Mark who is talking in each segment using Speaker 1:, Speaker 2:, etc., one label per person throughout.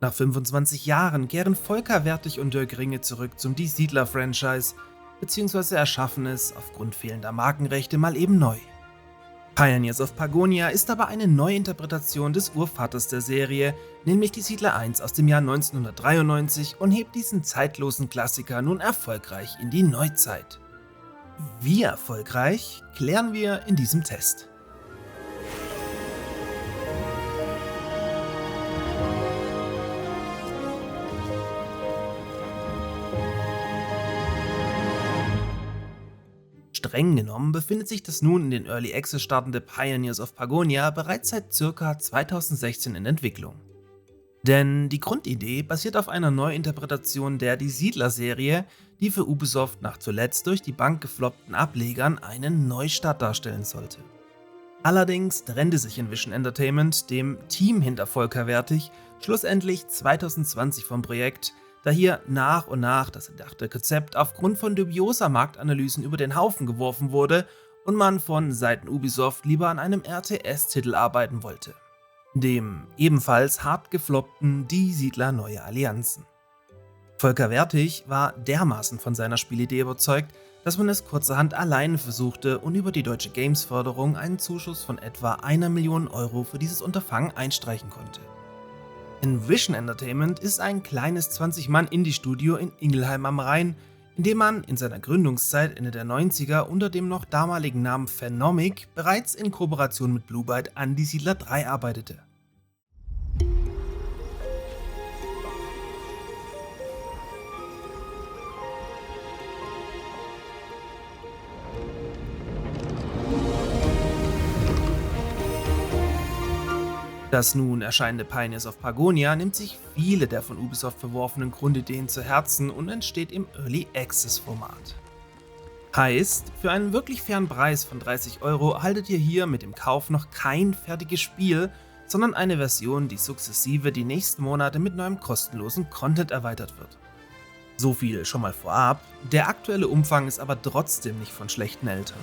Speaker 1: Nach 25 Jahren kehren Volker Wertig und Dirk Ringe zurück zum Die Siedler-Franchise, beziehungsweise erschaffen es aufgrund fehlender Markenrechte mal eben neu. Pioneers of Pagonia ist aber eine Neuinterpretation des Urvaters der Serie, nämlich Die Siedler 1 aus dem Jahr 1993 und hebt diesen zeitlosen Klassiker nun erfolgreich in die Neuzeit. Wie erfolgreich, klären wir in diesem Test. Streng genommen befindet sich das nun in den Early Access startende Pioneers of Pagonia bereits seit ca. 2016 in Entwicklung. Denn die Grundidee basiert auf einer Neuinterpretation der Die Siedler-Serie, die für Ubisoft nach zuletzt durch die Bank gefloppten Ablegern einen Neustart darstellen sollte. Allerdings trennte sich Envision Entertainment, dem Team hinter Volker Wertig, schlussendlich 2020 vom Projekt, da hier nach und nach das erdachte Konzept aufgrund von dubioser Marktanalysen über den Haufen geworfen wurde und man von Seiten Ubisoft lieber an einem RTS-Titel arbeiten wollte. Dem ebenfalls hart gefloppten Die Siedler Neue Allianzen. Volker Wertig war dermaßen von seiner Spielidee überzeugt, dass man es kurzerhand alleine versuchte und über die Deutsche Games-Förderung einen Zuschuss von etwa 1 Million Euro für dieses Unterfangen einstreichen konnte. Envision Entertainment ist ein kleines 20-Mann-Indie-Studio in Ingelheim am Rhein, in dem man in seiner Gründungszeit Ende der 90er unter dem noch damaligen Namen Phenomic bereits in Kooperation mit Blue Byte an Die Siedler 3 arbeitete. Das nun erscheinende Pioneers of Pagonia nimmt sich viele der von Ubisoft verworfenen Grundideen zu Herzen und entsteht im Early Access Format. Heißt, für einen wirklich fairen Preis von 30 € erhaltet ihr hier mit dem Kauf noch kein fertiges Spiel, sondern eine Version, die sukzessive die nächsten Monate mit neuem kostenlosen Content erweitert wird. So viel schon mal vorab, der aktuelle Umfang ist aber trotzdem nicht von schlechten Eltern.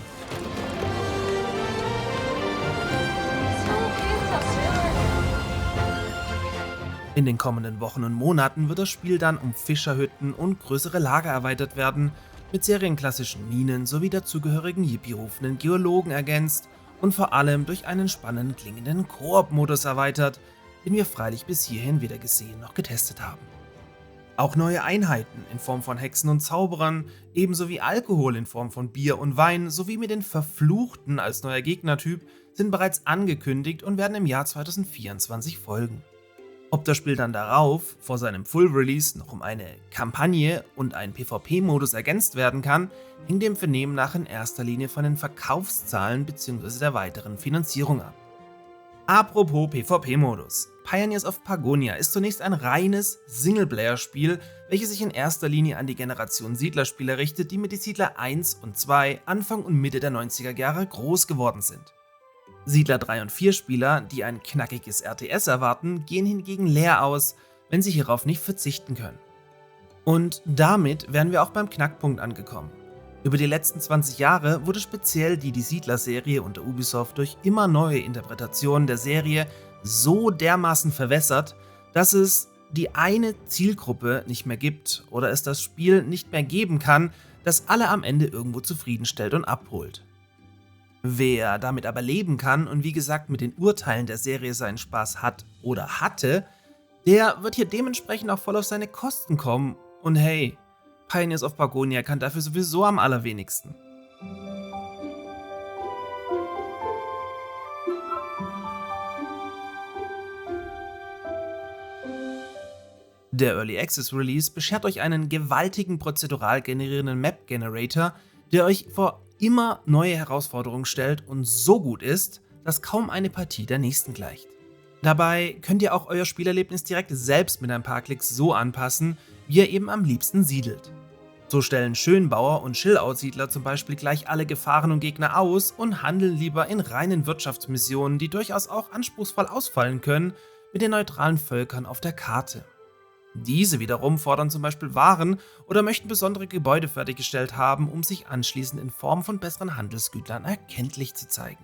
Speaker 1: In den kommenden Wochen und Monaten wird das Spiel dann um Fischerhütten und größere Lager erweitert werden, mit serienklassischen Minen sowie dazugehörigen yippie-rufenden Geologen ergänzt und vor allem durch einen spannend klingenden Koop-Modus erweitert, den wir freilich bis hierhin weder gesehen noch getestet haben. Auch neue Einheiten in Form von Hexen und Zauberern, ebenso wie Alkohol in Form von Bier und Wein sowie mit den Verfluchten als neuer Gegnertyp sind bereits angekündigt und werden im Jahr 2024 folgen. Ob das Spiel dann darauf, vor seinem Full-Release, noch um eine Kampagne und einen PvP-Modus ergänzt werden kann, hängt dem Vernehmen nach in erster Linie von den Verkaufszahlen bzw. der weiteren Finanzierung ab. Apropos PvP-Modus. Pioneers of Pagonia ist zunächst ein reines Singleplayer-Spiel, welches sich in erster Linie an die Generation Siedlerspieler richtet, die mit Die Siedler 1 und 2 Anfang und Mitte der 90er Jahre groß geworden sind. Siedler 3 und 4 Spieler, die ein knackiges RTS erwarten, gehen hingegen leer aus, wenn sie hierauf nicht verzichten können. Und damit wären wir auch beim Knackpunkt angekommen. Über die letzten 20 Jahre wurde speziell die Siedler-Serie unter Ubisoft durch immer neue Interpretationen der Serie so dermaßen verwässert, dass es die eine Zielgruppe nicht mehr gibt oder es das Spiel nicht mehr geben kann, das alle am Ende irgendwo zufriedenstellt und abholt. Wer damit aber leben kann und wie gesagt mit den Urteilen der Serie seinen Spaß hat oder hatte, der wird hier dementsprechend auch voll auf seine Kosten kommen und hey, Pioneers of Pagonia kann dafür sowieso am allerwenigsten. Der Early Access Release beschert euch einen gewaltigen prozedural generierenden Map Generator, der euch vor immer neue Herausforderungen stellt und so gut ist, dass kaum eine Partie der nächsten gleicht. Dabei könnt ihr auch euer Spielerlebnis direkt selbst mit ein paar Klicks so anpassen, wie ihr eben am liebsten siedelt. So stellen Schönbauer und Chill-Out-Siedler zum Beispiel gleich alle Gefahren und Gegner aus und handeln lieber in reinen Wirtschaftsmissionen, die durchaus auch anspruchsvoll ausfallen können, mit den neutralen Völkern auf der Karte. Diese wiederum fordern zum Beispiel Waren oder möchten besondere Gebäude fertiggestellt haben, um sich anschließend in Form von besseren Handelsgütern erkenntlich zu zeigen.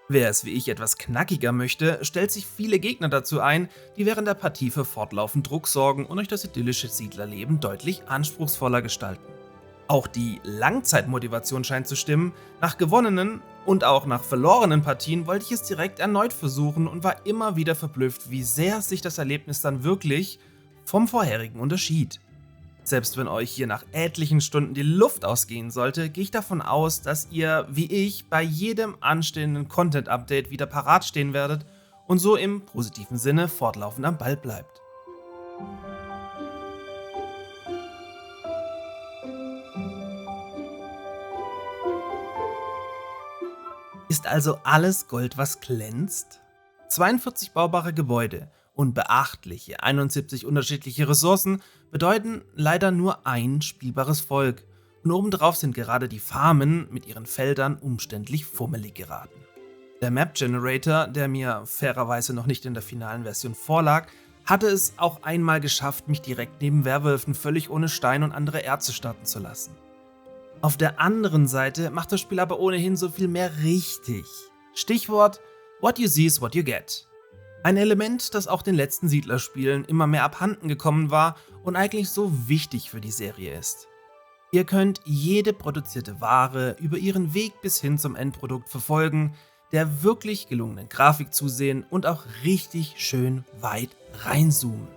Speaker 1: Wer es wie ich etwas knackiger möchte, stellt sich viele Gegner dazu ein, die während der Partie für fortlaufend Druck sorgen und euch das idyllische Siedlerleben deutlich anspruchsvoller gestalten. Auch die Langzeitmotivation scheint zu stimmen. Nach gewonnenen und auch nach verlorenen Partien wollte ich es direkt erneut versuchen und war immer wieder verblüfft, wie sehr sich das Erlebnis dann wirklich vom vorherigen unterschied. Selbst wenn euch hier nach etlichen Stunden die Luft ausgehen sollte, gehe ich davon aus, dass ihr, wie ich, bei jedem anstehenden Content-Update wieder parat stehen werdet und so im positiven Sinne fortlaufend am Ball bleibt. Ist also alles Gold, was glänzt? 42 baubare Gebäude und beachtliche 71 unterschiedliche Ressourcen bedeuten leider nur ein spielbares Volk. Und obendrauf sind gerade die Farmen mit ihren Feldern umständlich fummelig geraten. Der Map Generator, der mir fairerweise noch nicht in der finalen Version vorlag, hatte es auch einmal geschafft, mich direkt neben Werwölfen völlig ohne Stein und andere Erze starten zu lassen. Auf der anderen Seite macht das Spiel aber ohnehin so viel mehr richtig. Stichwort: What you see is what you get. Ein Element, das auch den letzten Siedlerspielen immer mehr abhanden gekommen war und eigentlich so wichtig für die Serie ist. Ihr könnt jede produzierte Ware über ihren Weg bis hin zum Endprodukt verfolgen, der wirklich gelungenen Grafik zusehen und auch richtig schön weit reinzoomen.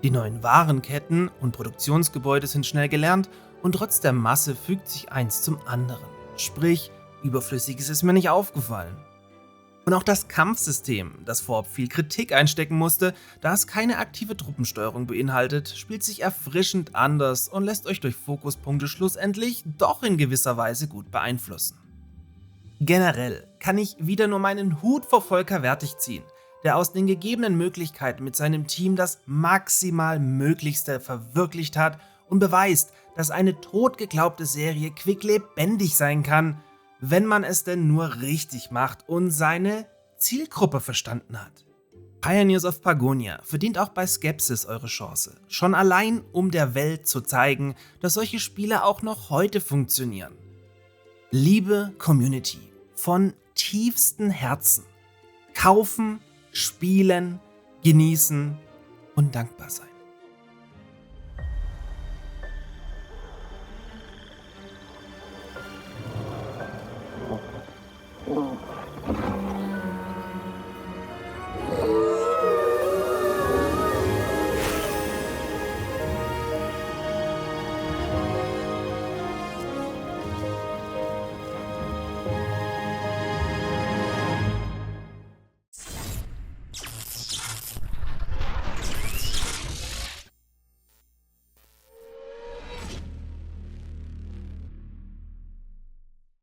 Speaker 1: Die neuen Warenketten und Produktionsgebäude sind schnell gelernt und trotz der Masse fügt sich eins zum anderen. Sprich, Überflüssiges ist mir nicht aufgefallen. Und auch das Kampfsystem, das vorab viel Kritik einstecken musste, da es keine aktive Truppensteuerung beinhaltet, spielt sich erfrischend anders und lässt euch durch Fokuspunkte schlussendlich doch in gewisser Weise gut beeinflussen. Generell kann ich wieder nur meinen Hut vor Volker Wertig ziehen, der aus den gegebenen Möglichkeiten mit seinem Team das maximal Möglichste verwirklicht hat und beweist, dass eine totgeglaubte Serie quicklebendig sein kann, wenn man es denn nur richtig macht und seine Zielgruppe verstanden hat. Pioneers of Pagonia verdient auch bei Skepsis eure Chance, schon allein um der Welt zu zeigen, dass solche Spiele auch noch heute funktionieren. Liebe Community, von tiefstem Herzen: kaufen, spielen, genießen und dankbar sein.